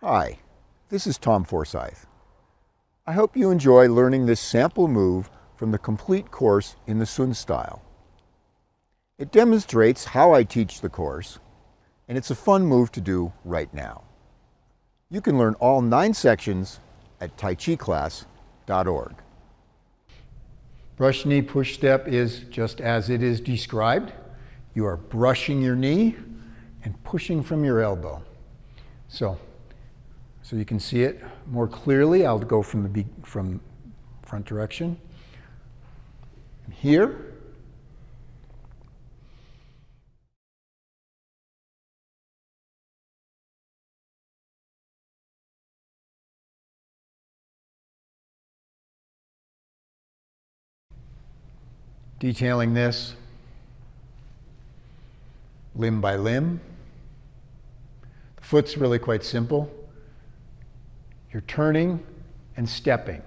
Hi, this is Tom Forsyth. I hope you enjoy learning this sample move from the complete course in the Sun style. It demonstrates how I teach the course, and it's a fun move to do right now. You can learn all 9 sections at taichiclass.org. Brush knee push step is just as it is described. You are brushing your knee and pushing from your elbow. So you can see it more clearly. I'll go from front direction. And here. Detailing this limb by limb. The foot's really quite simple. You're turning and stepping.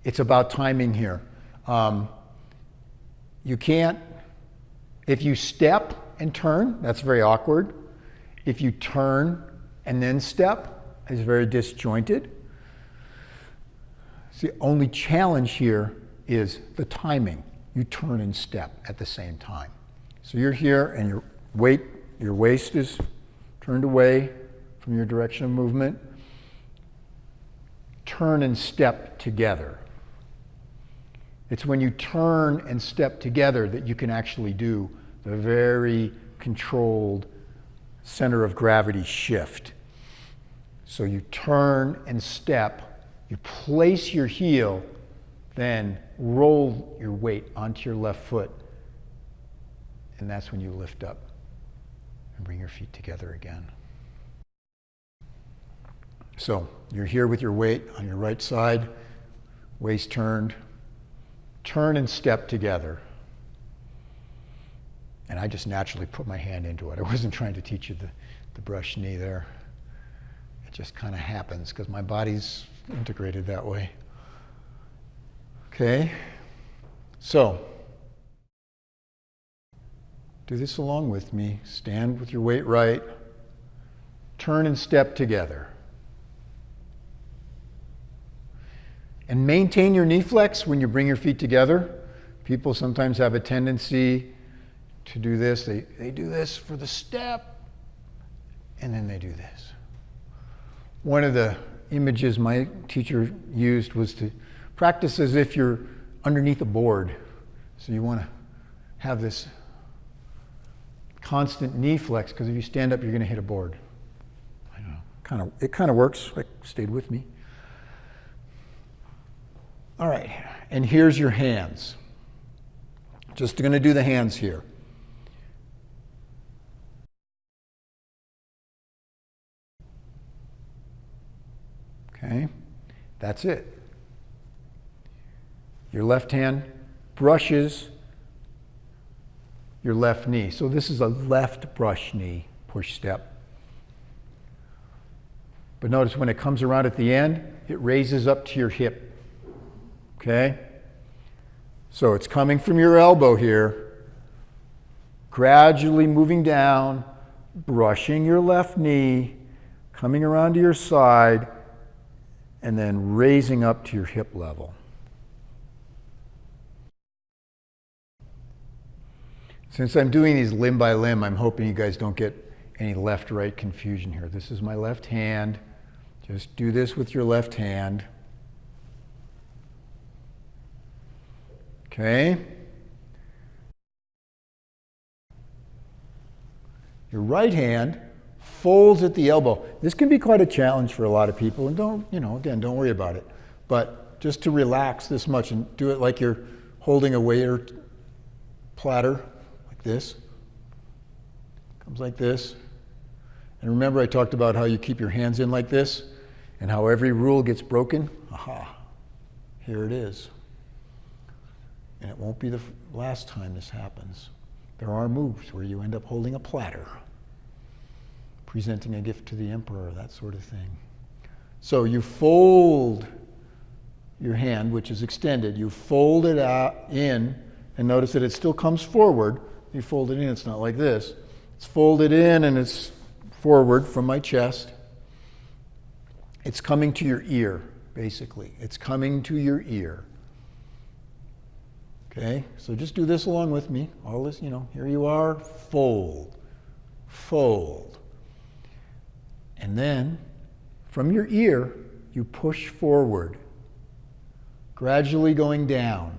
It's about timing here. You can't, if you step and turn, that's very awkward. If you turn and then step, it's very disjointed. The only challenge here is the timing. You turn and step at the same time. So you're here and your waist is turned away from your direction of movement. Turn and step together. It's when you turn and step together that you can actually do the very controlled center of gravity shift. So you turn and step, you place your heel, then roll your weight onto your left foot, and that's when you lift up and bring your feet together again. So you're here with your weight on your right side, waist turned, turn and step together. And I just naturally put my hand into it. I wasn't trying to teach you the brush knee there. It just kind of happens because my body's integrated that way. Okay, so do this along with me. Stand with your weight right, turn and step together. And maintain your knee flex when you bring your feet together. People sometimes have a tendency to do this. They do this for the step, and then they do this. One of the images my teacher used was to practice as if you're underneath a board. So you want to have this constant knee flex, because if you stand up, you're going to hit a board. I don't know. It kind of works. Like, stayed with me. All right, and here's your hands. Just going to do the hands here. Okay, that's it. Your left hand brushes your left knee. So this is a left brush knee push step. But notice when it comes around at the end, it raises up to your hip. Okay? So it's coming from your elbow here, gradually moving down, brushing your left knee, coming around to your side, and then raising up to your hip level. Since I'm doing these limb by limb, I'm hoping you guys don't get any left-right confusion here. This is my left hand. Just do this with your left hand. Okay? Your right hand folds at the elbow. This can be quite a challenge for a lot of people, and don't worry about it. But just to relax this much and do it like you're holding a waiter platter, like this. Comes like this. And remember I talked about how you keep your hands in like this, and how every rule gets broken? Aha, here it is. And it won't be the last time this happens. There are moves where you end up holding a platter, presenting a gift to the emperor, that sort of thing. So you fold your hand, which is extended. You fold it out in, and notice that it still comes forward. You fold it in, it's not like this. It's folded in and it's forward from my chest. It's coming to your ear, basically. It's coming to your ear. Okay, so just do this along with me. All this, here you are, fold, fold. And then, from your ear, you push forward, gradually going down.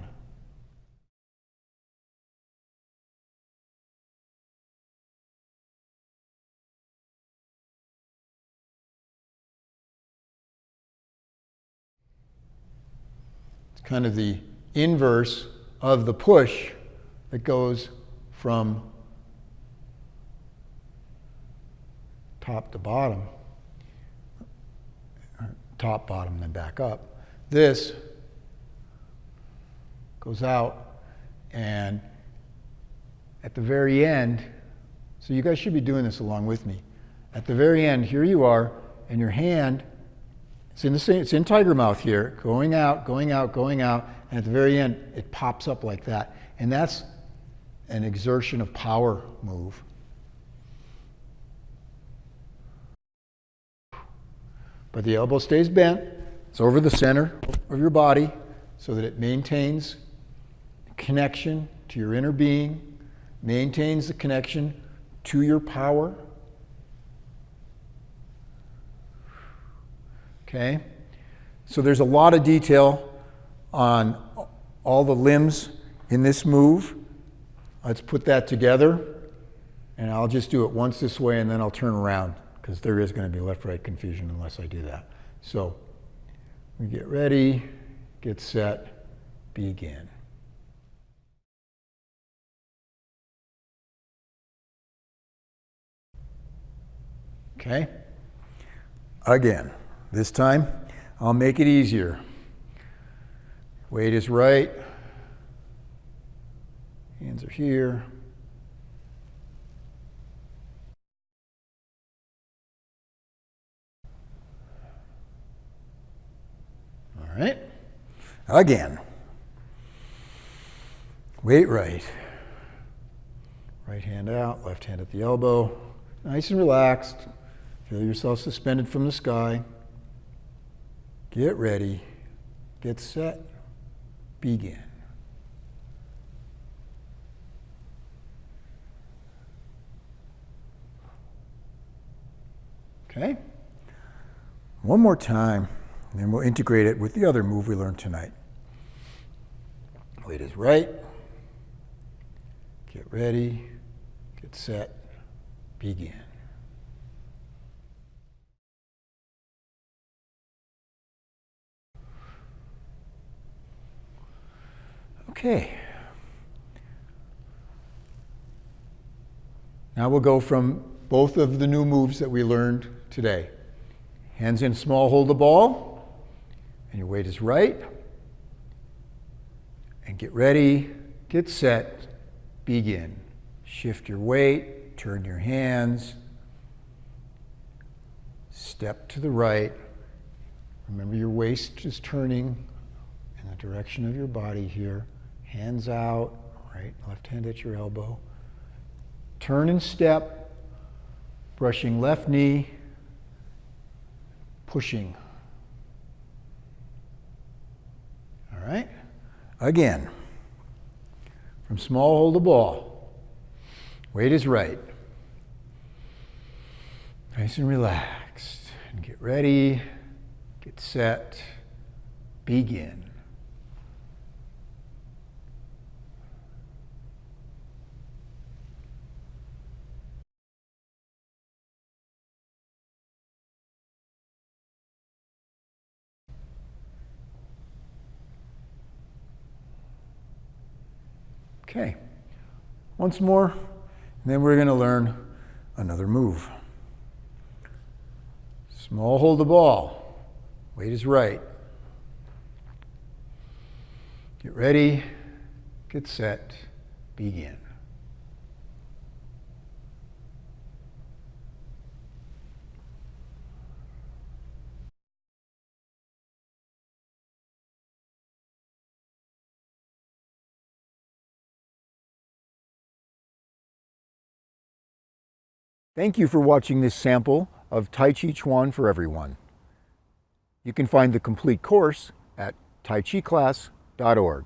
It's kind of the inverse of the push that goes from top to bottom, top, bottom, then back up. This goes out, and at the very end, so you guys should be doing this along with me. At the very end, here you are, and your hand, it's in tiger mouth here, going out, going out, going out, and at the very end, it pops up like that. And that's an exertion of power move. But the elbow stays bent. It's over the center of your body so that it maintains connection to your inner being, maintains the connection to your power. Okay? So there's a lot of detail on all the limbs in this move. Let's put that together, and I'll just do it once this way and then I'll turn around, because there is going to be left-right confusion unless I do that. So we get ready, get set, begin. Okay? Again, this time I'll make it easier. Weight is right. Hands are here. All right. Again. Weight right. Right hand out, left hand at the elbow. Nice and relaxed. Feel yourself suspended from the sky. Get ready. Get set. Begin. Okay? One more time, and then we'll integrate it with the other move we learned tonight. Weight is right. Get ready. Get set. Begin. Okay. Now we'll go from both of the new moves that we learned today. Hands in small, hold the ball, and your weight is right. And get ready, get set, begin. Shift your weight, turn your hands, step to the right. Remember your waist is turning in the direction of your body here. Hands out, right, left hand at your elbow. Turn and step, brushing left knee, pushing. All right? Again, from small, hold the ball. Weight is right. Nice and relaxed. And get ready, get set, begin. Okay, once more, and then we're going to learn another move. Small, hold the ball. Weight is right. Get ready, get set, begin. Thank you for watching this sample of Tai Chi Chuan for Everyone. You can find the complete course at taichiclass.org.